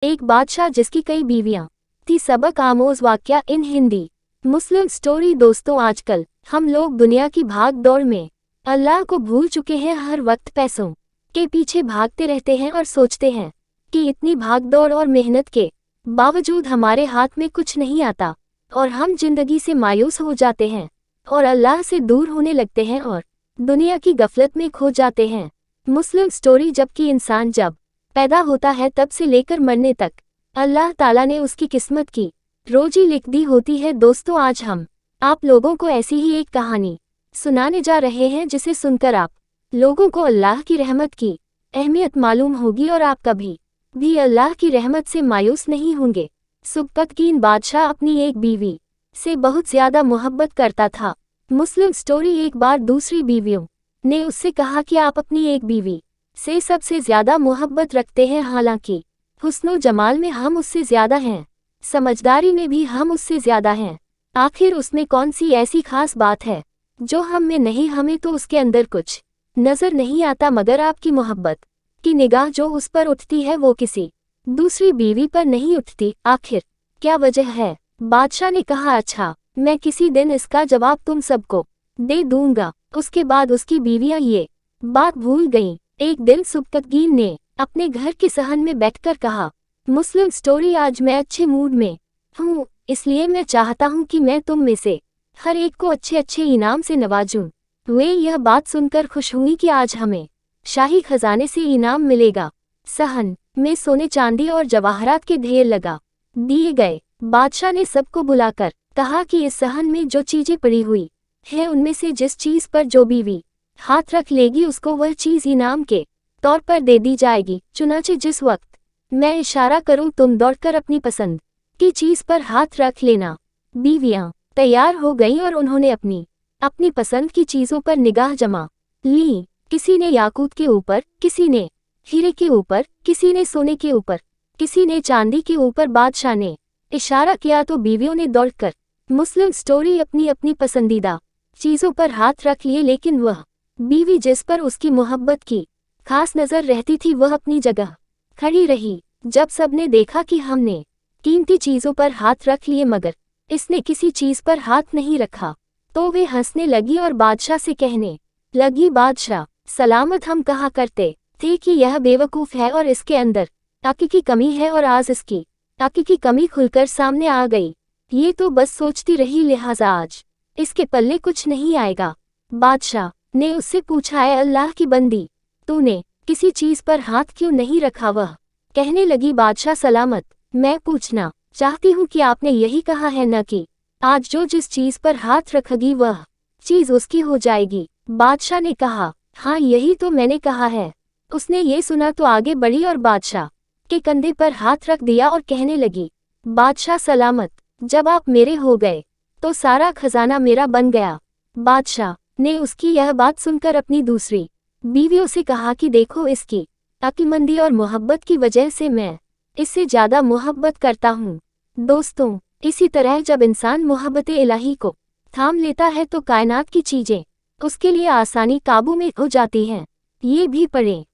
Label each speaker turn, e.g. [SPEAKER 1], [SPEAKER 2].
[SPEAKER 1] एक बादशाह जिसकी कई बीवियां थी। सबक आमोज वाक्या इन हिंदी। मुस्लिम स्टोरी। दोस्तों, आजकल हम लोग दुनिया की भाग दौड़ में अल्लाह को भूल चुके हैं। हर वक्त पैसों के पीछे भागते रहते हैं और सोचते हैं कि इतनी भागदौड़ और मेहनत के बावजूद हमारे हाथ में कुछ नहीं आता और हम जिंदगी से मायूस हो जाते हैं और अल्लाह से दूर होने लगते हैं और दुनिया की गफलत में खो जाते हैं। मुस्लिम स्टोरी। जबकि इंसान जब पैदा होता है तब से लेकर मरने तक अल्लाह ताला ने उसकी किस्मत की रोजी लिख दी होती है। दोस्तों, आज हम आप लोगों को ऐसी ही एक कहानी सुनाने जा रहे हैं जिसे सुनकर आप लोगों को अल्लाह की रहमत की अहमियत मालूम होगी और आप कभी भी अल्लाह की रहमत से मायूस नहीं होंगे। सुब्कतगीन बादशाह अपनी एक बीवी से बहुत ज्यादा मोहब्बत करता था। मुस्लिम स्टोरी। एक बार दूसरी बीवियों ने उससे कहा कि आप अपनी एक बीवी से सबसे ज्यादा मोहब्बत रखते हैं, हालांकि हुस्नो जमाल में हम उससे ज्यादा हैं, समझदारी में भी हम उससे ज्यादा हैं। आखिर उसमें कौन सी ऐसी खास बात है जो हम में नहीं? हमें तो उसके अंदर कुछ नजर नहीं आता, मगर आपकी मोहब्बत की निगाह जो उस पर उठती है वो किसी दूसरी बीवी पर नहीं उठती। आखिर क्या वजह है? बादशाह ने कहा, अच्छा, मैं किसी दिन इसका जवाब तुम सबको दे दूंगा। उसके बाद उसकी बीवियां ये बात भूल गईं। एक दिन सुब्कतगीन ने अपने घर के सहन में बैठकर कहा, मुस्लिम स्टोरी, आज मैं अच्छे मूड में हूँ, इसलिए मैं चाहता हूँ कि मैं तुम में से हर एक को अच्छे अच्छे इनाम से नवाजूं। वे यह बात सुनकर खुश हुई कि आज हमें शाही खजाने से इनाम मिलेगा। सहन में सोने चांदी और जवाहरात के ढेर लगा दिए गए। बादशाह ने सबको बुलाकर कहा कि इस सहन में जो चीजें पड़ी हुई है उनमें से जिस चीज पर जो बीवी हाथ रख लेगी उसको वह चीज इनाम के तौर पर दे दी जाएगी। चुनाचे जिस वक्त मैं इशारा करूं तुम दौड़कर अपनी पसंद की चीज पर हाथ रख लेना। बीवियां तैयार हो गईं और उन्होंने अपनी अपनी पसंद की चीजों पर निगाह जमा ली। किसी ने याकूत के ऊपर, किसी ने हीरे के ऊपर, किसी ने सोने के ऊपर, किसी ने चांदी के ऊपर। बादशाह ने इशारा किया तो बीवियों ने दौड़कर मुस्लिम स्टोरी अपनी अपनी पसंदीदा चीजों पर हाथ रख लिए, लेकिन वह बीवी जिस पर उसकी मोहब्बत की खास नजर रहती थी वह अपनी जगह खड़ी रही। जब सबने देखा कि हमने कीमती चीजों पर हाथ रख लिए मगर इसने किसी चीज पर हाथ नहीं रखा, तो वे हंसने लगी और बादशाह से कहने लगी, बादशाह सलामत, हम कहा करते थे कि यह बेवकूफ है और इसके अंदर अक्ल की कमी है और आज इसकी अक्ल की कमी खुलकर सामने आ गई। ये तो बस सोचती रही, लिहाजा आज इसके पल्ले कुछ नहीं आएगा। बादशाह ने उससे पूछा, है अल्लाह की बंदी, तूने किसी चीज पर हाथ क्यों नहीं रखा? वह कहने लगी, बादशाह सलामत, मैं पूछना चाहती हूँ कि आपने यही कहा है न कि आज जो जिस चीज पर हाथ रखेगी वह चीज उसकी हो जाएगी। बादशाह ने कहा, हाँ, यही तो मैंने कहा है। उसने ये सुना तो आगे बढ़ी और बादशाह के कंधे पर हाथ रख दिया और कहने लगी, बादशाह सलामत, जब आप मेरे हो गए तो सारा खजाना मेरा बन गया। बादशाह ने उसकी यह बात सुनकर अपनी दूसरी बीवियों से कहा कि देखो, इसकी अक्लमंदी और मोहब्बत की वजह से मैं इससे ज्यादा मोहब्बत करता हूँ। दोस्तों, इसी तरह जब इंसान मोहब्बत इलाही को थाम लेता है तो कायनात की चीजें उसके लिए आसानी काबू में हो जाती हैं। ये भी पढ़ें।